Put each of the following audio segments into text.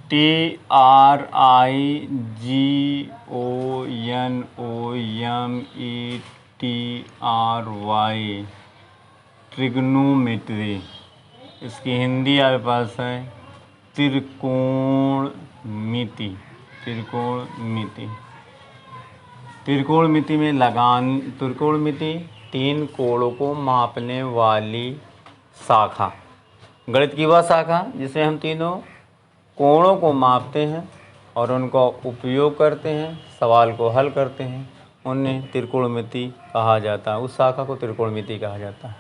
TRIGONOMETRY, trigonometry. इसकी हिंदी आपके पास है त्रिकोणमिति। त्रिकोणमिति, त्रिकोणमिति में त्रिकोणमिति 3 कोणों को मापने वाली शाखा, गणित की वह शाखा जिसमें हम तीनों कोणों को मापते हैं और उनका उपयोग करते हैं, सवाल को हल करते हैं, उन्हें त्रिकोणमिति कहा जाता है। उस शाखा को त्रिकोणमिति कहा जाता है।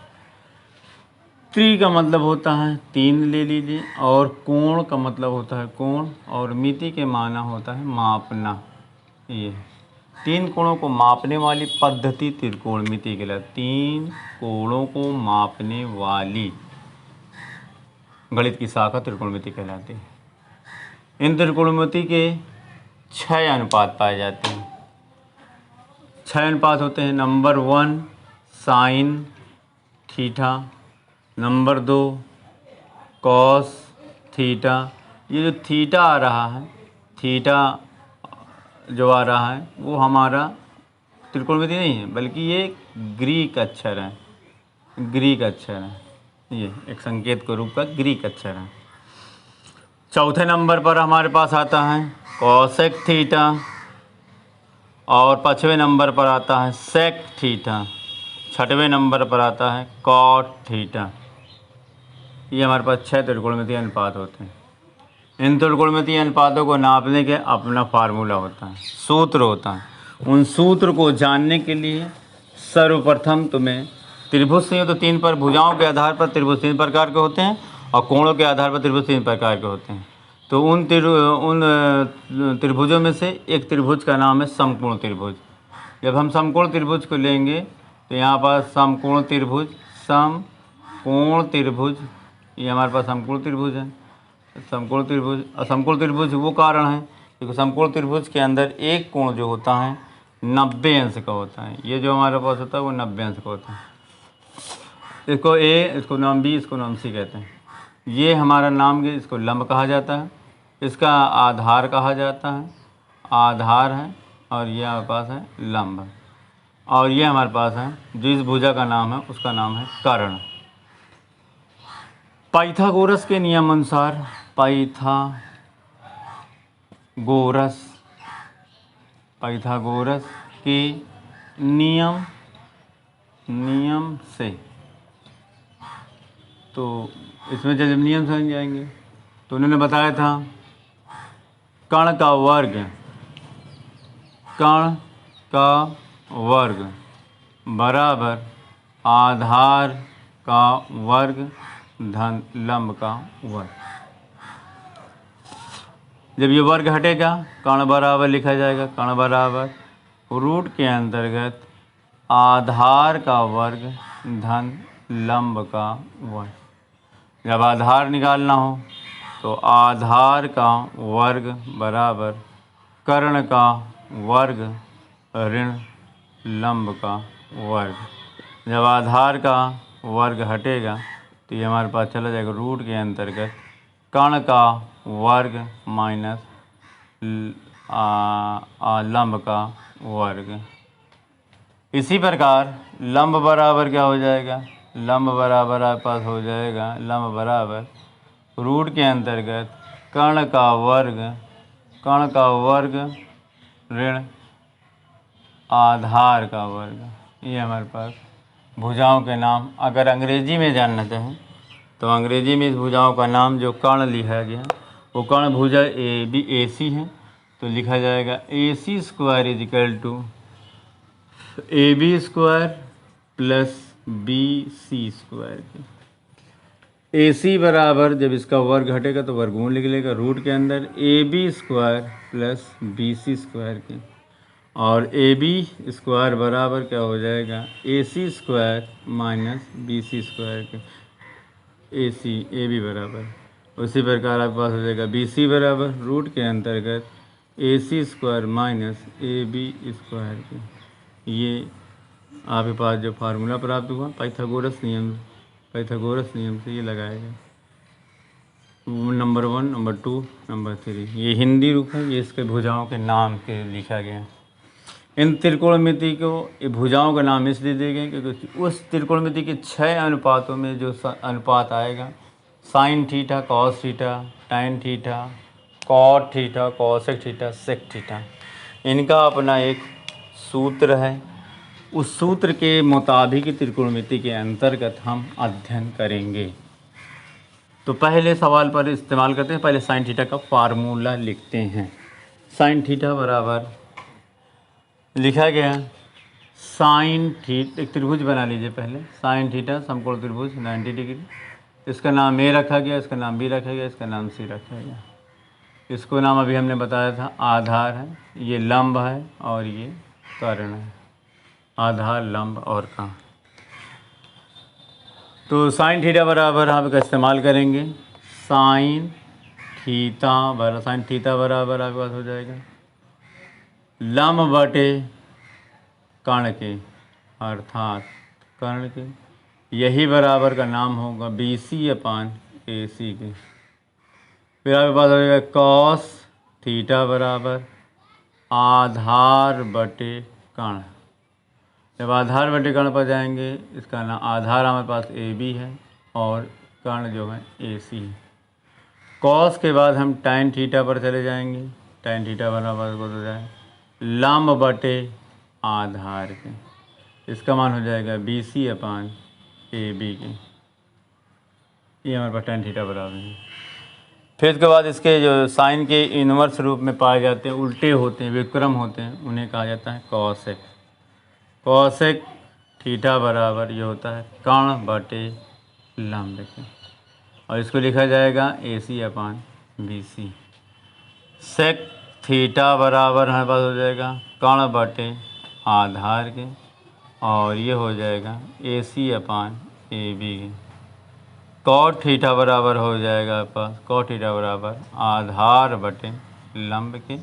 त्रि का मतलब होता है 3 ले लीजिए, और कोण का मतलब होता है कोण, और मिति के माना होता है मापना। ये 3 कोणों को मापने वाली पद्धति त्रिकोणमिति कहलाती। 3 कोणों को मापने वाली गणित की शाखा त्रिकोणमिति कहलाती है। इन त्रिकोणमिति के 6 अनुपात पाए जाते हैं। 6 अनुपात होते हैं। Number 1 sine theta, number 2 cos theta. ये जो थीटा आ रहा है, थीटा जो आ रहा है वो हमारा त्रिकोणमिति नहीं है, बल्कि ये ग्रीक अक्षर है। ग्रीक अक्षर है, ये एक संकेत के रूप का ग्रीक अक्षर है। चौथे नंबर पर हमारे पास आता है कॉसेक थीटा, और 5वें नंबर पर आता है सेक थीटा। 6वें नंबर पर आता है कॉट थीटा। ये हमारे पास 6 त्रिकोणमितीय अनुपात होते हैं। इन त्रिकोणमितीय अनुपातों को नापने के अपना फार्मूला होता है, सूत्र होता है। उन सूत्र को जानने के लिए सर्वप्रथम तुम्हें त्रिभुज से, तो 3 पर भुजाओं के आधार पर त्रिभुज 3 प्रकार के होते हैं, और कोणों के आधार पर त्रिभुज 3 प्रकार के होते हैं। तो उन त्रिभुजों में से एक त्रिभुज का नाम है समकोण त्रिभुज। जब हम समकोण त्रिभुज को लेंगे तो यहाँ पर समकोण त्रिभुज, समकोण त्रिभुज, ये हमारे पास समकोण त्रिभुज है। समकोण त्रिभुज, असमकोण त्रिभुज वो कारण है क्योंकि समकोण त्रिभुज के अंदर एक कोण जो होता है 90 अंश का होता है। ये जो हमारे पास होता है वो 90 अंश का होता है। इसको ए, इसको नाम बी, इसको नाम सी कहते हैं। ये हमारा नाम, इसको लंब कहा जाता है, इसका आधार कहा जाता है, आधार है, और ये हमारे पास है लंब, और ये हमारे पास है जिस भुजा का नाम है उसका नाम है कर्ण। पाइथागोरस के नियम अनुसार, पाइथागोरस के नियम से, तो इसमें जब नियम समझ जाएंगे तो उन्होंने बताया था कर्ण का वर्ग बराबर आधार का वर्ग धन लंब का वर्ग। जब ये वर्ग हटेगा कर्ण बराबर लिखा जाएगा, कर्ण बराबर रूट के अंतर्गत आधार का वर्ग धन लंब का वर्ग। जब आधार निकालना हो तो आधार का वर्ग बराबर कर्ण का वर्ग ऋण लंब का वर्ग। जब आधार का वर्ग हटेगा तो ये हमारे पास चला जाएगा रूट के अंतर्गत कर्ण का वर्ग माइनस लंब का वर्ग। इसी प्रकार लंब बराबर क्या हो जाएगा, लंब बराबर आपके पास हो जाएगा लंब बराबर रूट के अंतर्गत कर्ण का वर्ग ऋण आधार का वर्ग। ये हमारे पास भुजाओं के नाम। अगर अंग्रेजी में जानना चाहें तो अंग्रेजी में इस भुजाओं का नाम जो कर्ण लिखा गया वो कर्ण भुजा ए सी है, तो लिखा जाएगा AC square is equal to AB square plus BC square के। AC बराबर जब इसका वर्ग हटेगा तो वर्गमूल लिख लेगा रूट के अंदर AB square plus BC square के, और AB स्क्वायर बराबर क्या हो जाएगा AC square minus BC square के। AB बराबर उसी प्रकार आपके पास हो जाएगा BC बराबर रूट के अंतर्गत AC square minus AB square के। ये आपके पास जो फार्मूला प्राप्त हुआ पाइथागोरस नियम से ये लगाएगा। Number 1, number 2, number 3। ये हिंदी रूप है, ये इसके भुजाओं के नाम के लिखा गया है। इन त्रिकोणमिति को ये भुजाओं का नाम इसलिए दिए गए क्योंकि उस त्रिकोणमिति के 6 अनुपातों में जो अनुपात आएगा, sine theta, cos theta, tan theta, cot theta, cosec theta, sec theta, इनका अपना एक सूत्र है। उस सूत्र के मुताबिक त्रिकोणमिति के अंतर्गत हम अध्ययन करेंगे। तो पहले सवाल पर इस्तेमाल करते हैं। पहले साइन थीटा का फार्मूला लिखते हैं। साइन थीटा बराबर लिखा गया साइन थीटा, एक त्रिभुज बना लीजिए पहले। साइन थीटा समकोण त्रिभुज 90 डिग्री, इसका नाम ए रखा गया, इसका नाम बी रखा गया, इसका नाम सी रखा गया। इसको नाम अभी हमने बताया था आधार है, ये लंब है और ये कर्ण है। आधार, लंब और कर्ण। तो साइन थीटा बराबर आप इसका इस्तेमाल करेंगे। साइन थीटा बराबर आपके पास हो जाएगा लंब बटे कर्ण के, अर्थात कर्ण के, यही बराबर का नाम होगा BC/AC के। फिर आपके पास हो जाएगा कॉस थीटा बराबर आधार बटे कर्ण। जब आधार बटे कर्ण पर जाएंगे, इसका नाम आधार हमारे पास AB है और कर्ण जो है AC है। कॉस के बाद हम टैन थीटा पर चले जाएंगे। टैन थीटा बराबर को हो जाए लंब बटे आधार के, इसका मान हो जाएगा BC/AB के। ये हमारे पास टैन थीटा बराबर है। फिर इसके बाद इसके जो साइन के इन्वर्स रूप में पाए जाते हैं, उल्टे होते हैं, विक्रम होते हैं, उन्हें कहा जाता है कॉसेक। कॉसेक थीटा बराबर ये होता है कर्ण बटे लंब के, और इसको लिखा जाएगा AC/BC। सेक थीटा बराबर हमारे पास हो जाएगा कर्ण बटे आधार के, और ये हो जाएगा AC/AB के। कॉट थीटा बराबर हो जाएगा आपके पास, कॉट थीटा बराबर आधार बटे लंब के,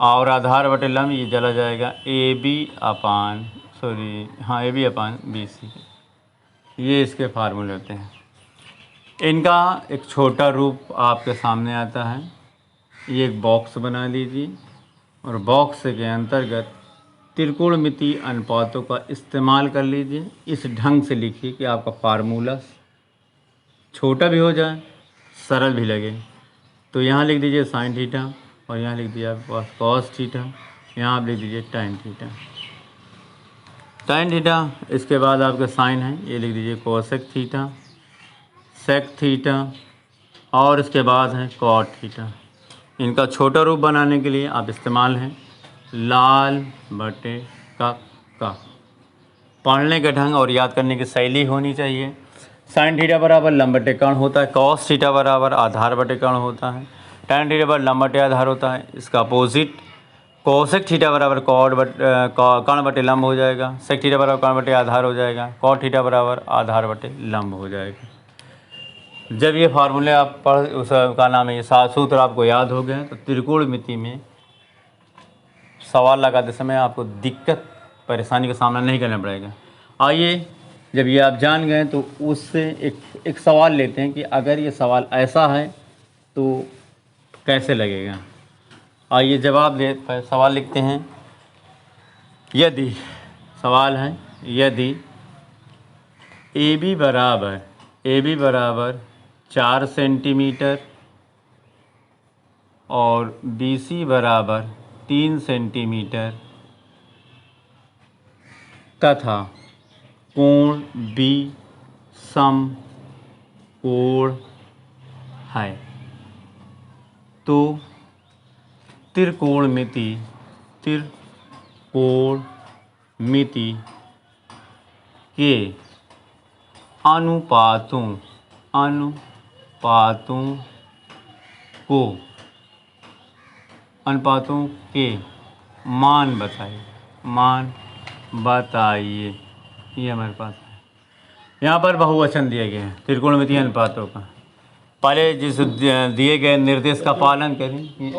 और आधार बटे लंब ये चला जाएगा AB/BC। ये इसके फार्मूले होते हैं। इनका एक छोटा रूप आपके सामने आता है। ये एक बॉक्स बना लीजिए और बॉक्स के अंतर्गत त्रिकोणमिति अनुपातों का इस्तेमाल कर लीजिए। इस ढंग से लिखिए कि आपका फार्मूला छोटा भी हो जाए, सरल भी लगे। तो यहाँ लिख दीजिए साइन थीटा, और यहाँ लिख दीजिए आपके पास कॉस थीटा, यहाँ आप लिख दीजिए टैन थीटा। टैन थीटा, इसके बाद आपका साइन है, ये लिख दीजिए कोसेक थीटा, सेक थीटा, और इसके बाद है कॉट थीटा। इनका छोटा रूप बनाने के लिए आप इस्तेमाल हैं लाल बटे का। पढ़ने का ढंग और याद करने की शैली होनी चाहिए। साइन थीटा बराबर लंब बटे कर्ण होता है, कॉस थीटा बराबर आधार बटे कर्ण होता है, टैन थीटा बराबर लंब बटे आधार होता है। इसका अपोजिट कोसेक थीटा बराबर कर्ण बटे लंब हो जाएगा, सेक थीटा बराबर कर्ण बटे आधार हो जाएगा, कॉट थीटा बराबर आधार बटे लंब हो जाएगा। जब ये फार्मूले आप पढ़, उसका नाम है, ये सूत्र आपको याद हो गए, तो त्रिकोणमिति में सवाल लगाते समय आपको दिक्कत परेशानी का सामना नहीं करना पड़ेगा। आइए, जब ये आप जान गए तो उससे एक सवाल लेते हैं कि अगर ये सवाल ऐसा है तो कैसे लगेगा। आइए जवाब दे, सवाल लिखते हैं। यदि सवाल है, यदि AB बराबर 4 सेंटीमीटर और BC बराबर 3 सेंटीमीटर तथा कोण B समकोण है, तो त्रिकोणमिति के अनुपातों के मान बताइए। ये हमारे पास है। यहाँ पर बहुवचन दिए गए हैं त्रिकोणमितीय अनुपातों का। पहले जिस दिए गए निर्देश का पालन करें कि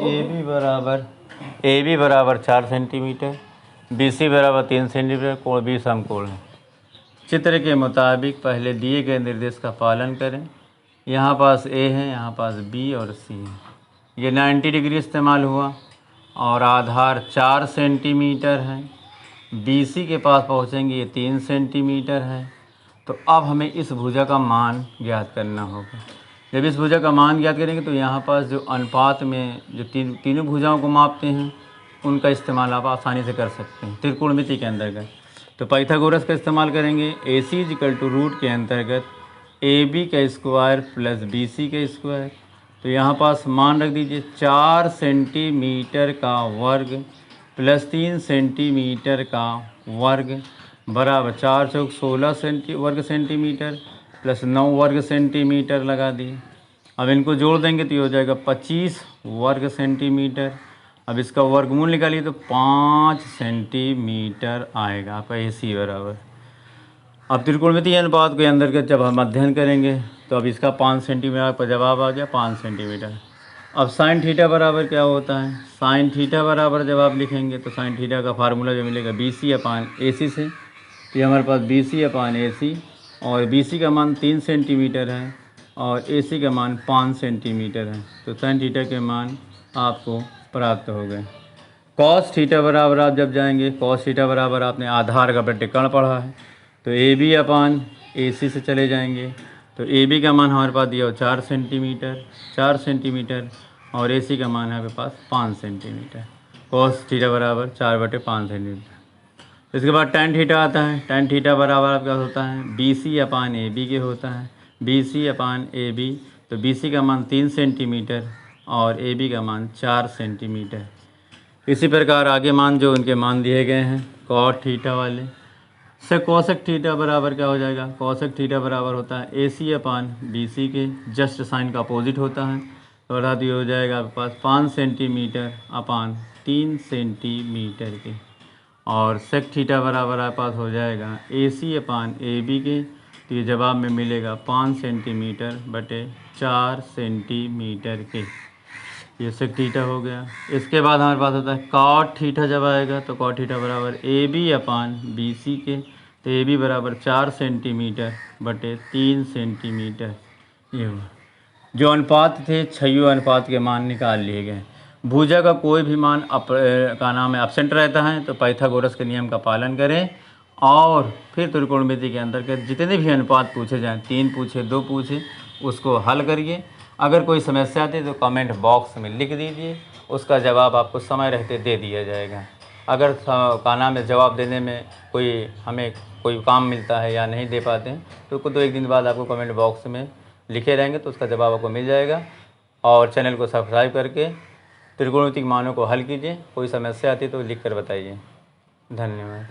AB बराबर 4 सेंटीमीटर, BC बराबर 3 सेंटीमीटर, कोण B समकोण है। चित्र के मुताबिक पहले दिए गए निर्देश का पालन करें, यहाँ पास ए है, यहाँ पास बी और सी है। ये 90 डिग्री इस्तेमाल हुआ और आधार 4 सेंटीमीटर है। BC के पास पहुँचेंगे, ये 3 सेंटीमीटर है। तो अब हमें इस भुजा का मान ज्ञात करना होगा। जब इस भुजा का मान ज्ञात करेंगे तो यहाँ पास जो अनुपात में जो तीनों भुजाओं को मापते हैं उनका इस्तेमाल आप आसानी से कर सकते हैं त्रिकोणमिति के अंतर्गत। तो पाइथागोरस का इस्तेमाल करेंगे। AC = रूट के अंतर्गत AB का स्क्वायर प्लस BC का स्क्वायर। तो यहाँ पास मान रख दीजिए 4 सेंटीमीटर का वर्ग प्लस 3 सेंटीमीटर का वर्ग बराबर 4 चौक 16 वर्ग सेंटीमीटर प्लस 9 वर्ग सेंटीमीटर लगा दिए। अब इनको जोड़ देंगे तो ये हो जाएगा 25 वर्ग सेंटीमीटर। अब इसका वर्गमूल निकालिए तो 5 सेंटीमीटर आएगा आपका AC बराबर। अब त्रिकोणमितीय अनुपात के अंतर्गत जब हम अध्ययन करेंगे तो अब इसका 5 सेंटीमीटर पर जवाब आ गया 5 सेंटीमीटर। अब साइन थीटा बराबर क्या होता है? साइन थीटा बराबर जब आप लिखेंगे तो साइन थीटा का फार्मूला जो मिलेगा BC/AC से। तो ये हमारे पास BC/AC और BC का मान 3 सेंटीमीटर है और AC का मान 5 सेंटीमीटर है। तो साइन थीटा के मान आपको प्राप्त हो गए। कॉस थीटा बराबर आप जब जाएंगे, कॉस थीटा बराबर आपने आधार का प्रतिकर्ण पढ़ा है तो AB/AC से चले जाएंगे। तो AB का मान हमारे पास दिया हो 4 सेंटीमीटर और AC का मान है आपके पास 5 सेंटीमीटर। कॉस थीटा बराबर 4/5 सेंटीमीटर। इसके बाद tan थीटा आता है। tan थीटा बराबर आपका होता है BC/AB के होता है। BC/AB तो BC का मान 3 सेंटीमीटर और AB का मान 4 सेंटीमीटर। इसी प्रकार आगे मान जो उनके मान दिए गए हैं cot थीटा वाले से कोसेक थीटा बराबर क्या हो जाएगा? कोसेक थीटा बराबर होता है AC/BC के, जस्ट साइन का अपोजिट होता है। तो अर्थात ये हो जाएगा आपके पास 5 सेंटीमीटर/3 सेंटीमीटर के। और सेक थीटा बराबर आपके पास हो जाएगा AC/AB के। तो ये जवाब में मिलेगा 5 सेंटीमीटर/4 सेंटीमीटर के। ये सेक थीटा हो गया। इसके बाद हमारे पास होता है कॉट थीटा जब आएगा तो कॉट थीटा बराबर AB/BC के। तो AB बराबर 4 सेंटीमीटर/3 सेंटीमीटर। ये हुआ। जो अनुपात थे 6 अनुपात के मान निकाल लिए गए। भुजा का कोई भी मान एब्सेंट रहता है तो पाइथागोरस के नियम का पालन करें और फिर त्रिकोणमिति के अंतर्गत जितने भी अनुपात पूछे जाएं, 3 पूछे 2 पूछे, उसको हल करिए। अगर कोई समस्या आती है तो कमेंट बॉक्स में लिख दीजिए, उसका जवाब आपको समय रहते दे दिया जाएगा। अगर जवाब देने में हमें कोई काम मिलता है या नहीं दे पाते हैं तो 2-1 दिन बाद आपको कमेंट बॉक्स में लिखे रहेंगे तो उसका जवाब आपको मिल जाएगा। और चैनल को सब्सक्राइब करके त्रिकोणमितिक मानों को हल कीजिए। कोई समस्या आती है तो लिख कर बताइए। धन्यवाद।